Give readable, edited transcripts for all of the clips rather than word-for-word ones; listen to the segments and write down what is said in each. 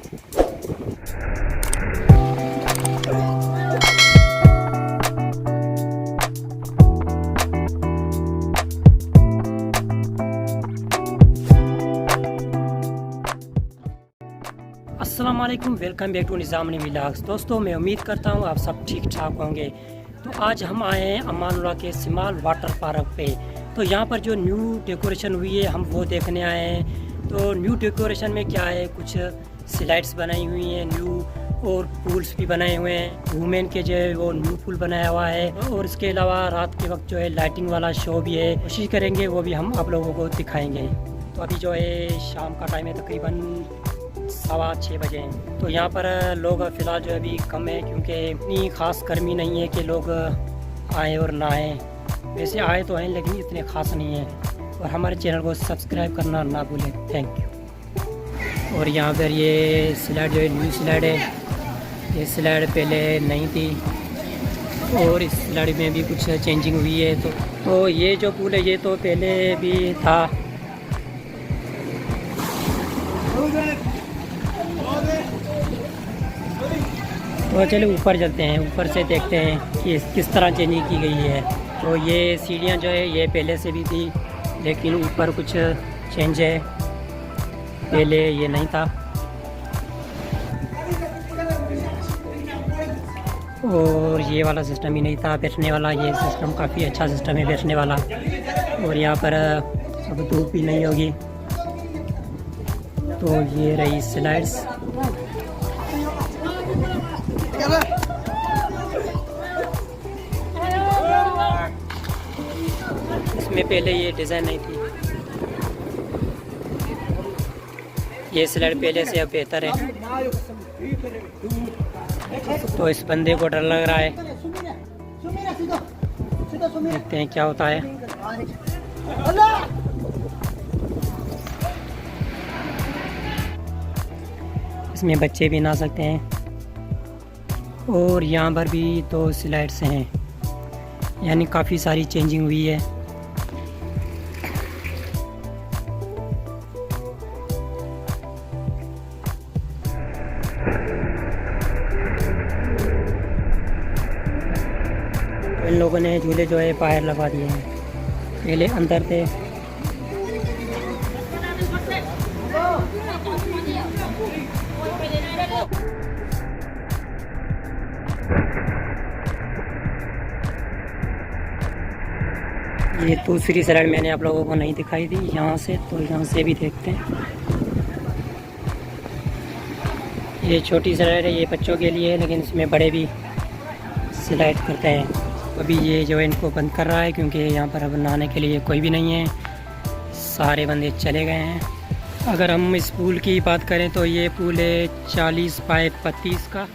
अस्सलाम वालेकुम, welcome back to निज़ामनी vlogs. दोस्तों, मैं उम्मीद करता हूँ आप सब ठीक ठाक होंगे। तो आज हम आए हैं अमानुल्लाह के सिमाल वाटर पार्क पे। तो यहाँ पर जो न्यू डेकोरेशन हुई है हम वो देखने आए हैं। तो न्यू डेकोरेशन में क्या है, कुछ स्लाइड्स बनाई हुई हैं न्यू, और पूल्स भी बनाए हुए हैं। वुमेन के जो है वो न्यू पूल बनाया हुआ है, और इसके अलावा रात के वक्त जो है लाइटिंग वाला शो भी है। कोशिश करेंगे वो भी हम आप लोगों को दिखाएँगे। तो अभी जो है शाम का टाइम है, तकरीबन 6:15 बजे हैं। तो यहाँ पर लोग फ़िलहाल जो अभी कम है, क्योंकि इतनी ख़ास गर्मी नहीं है कि लोग आए और ना आए। वैसे आए तो हैं लेकिन इतने ख़ास नहीं है। और हमारे चैनल को सब्सक्राइब करना ना भूलें, थैंक यू। और यहाँ पर ये स्लाइड जो है न्यू स्लाइड है। ये स्लाइड पहले नहीं थी, और इस स्लाइड में भी कुछ चेंजिंग हुई है। तो ये जो पूल है ये तो पहले भी था। तो चलो ऊपर चलते हैं, ऊपर से देखते हैं कि किस तरह चेंजिंग की गई है। तो ये सीढ़ियाँ जो है ये पहले से भी थी, लेकिन ऊपर कुछ चेंज है, पहले ये नहीं था। और ये वाला सिस्टम ही नहीं था बैठने वाला। ये सिस्टम काफ़ी अच्छा सिस्टम है बैठने वाला। और यहाँ पर अब धूप भी नहीं होगी। तो ये रही स्लाइड्स। इसमें पहले ये डिज़ाइन नहीं थी। ये स्लाइड पहले से अब बेहतर है। तो इस बंदे को डर लग रहा है, देखते हैं क्या होता है। इसमें बच्चे भी नहा सकते हैं। और यहाँ पर भी तो स्लाइड्स हैं, यानी काफ़ी सारी चेंजिंग हुई है। इन लोगों ने झूले जो है बाहर लगा दिए हैं, पहले अंदर थे। ये दूसरी स्लाइड मैंने आप लोगों को नहीं दिखाई दी यहाँ से, तो यहाँ से भी देखते हैं। ये छोटी स्लाइड है, ये बच्चों के लिए है, लेकिन इसमें बड़े भी स्लाइड करते हैं। अभी ये जो है इनको बंद कर रहा है, क्योंकि यहाँ पर अब नहाने के लिए कोई भी नहीं है, सारे बंदे चले गए हैं। अगर हम इस पूल की बात करें तो ये पूल है 40 बाय 35 का।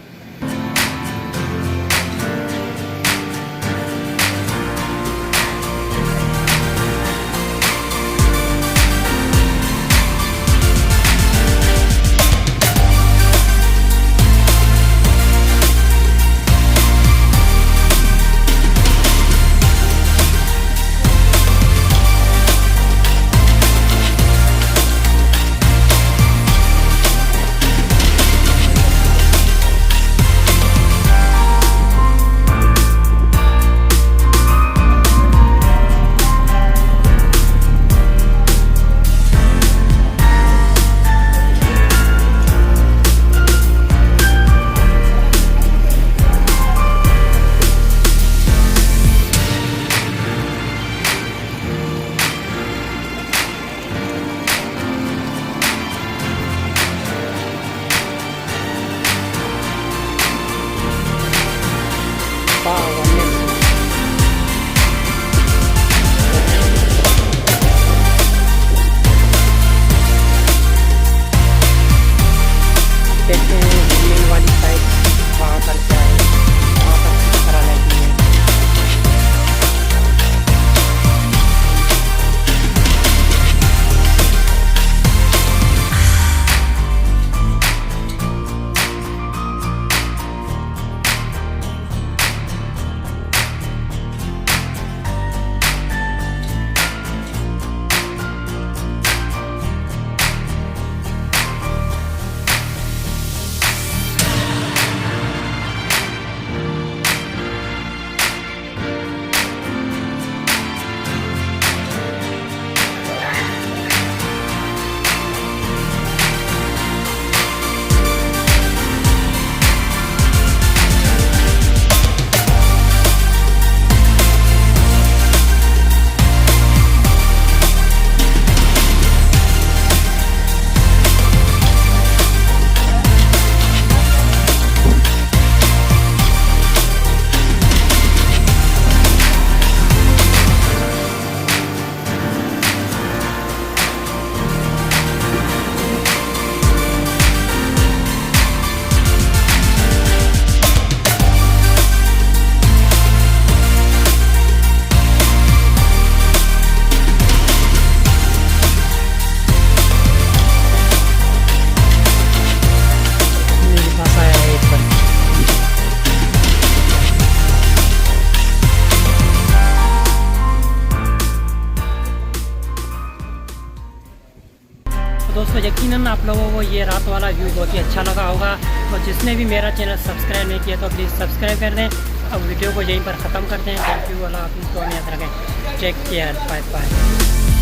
दोस्तों यकीनन आप लोगों को ये रात वाला व्यू बहुत ही अच्छा लगा होगा। तो जिसने भी मेरा चैनल सब्सक्राइब नहीं किया तो प्लीज़ सब्सक्राइब कर दें। अब वीडियो को यहीं पर ख़त्म करते हैं। थैंक यू, अल्लाह हाफ़िज़, तो याद रखें। Take care, bye bye.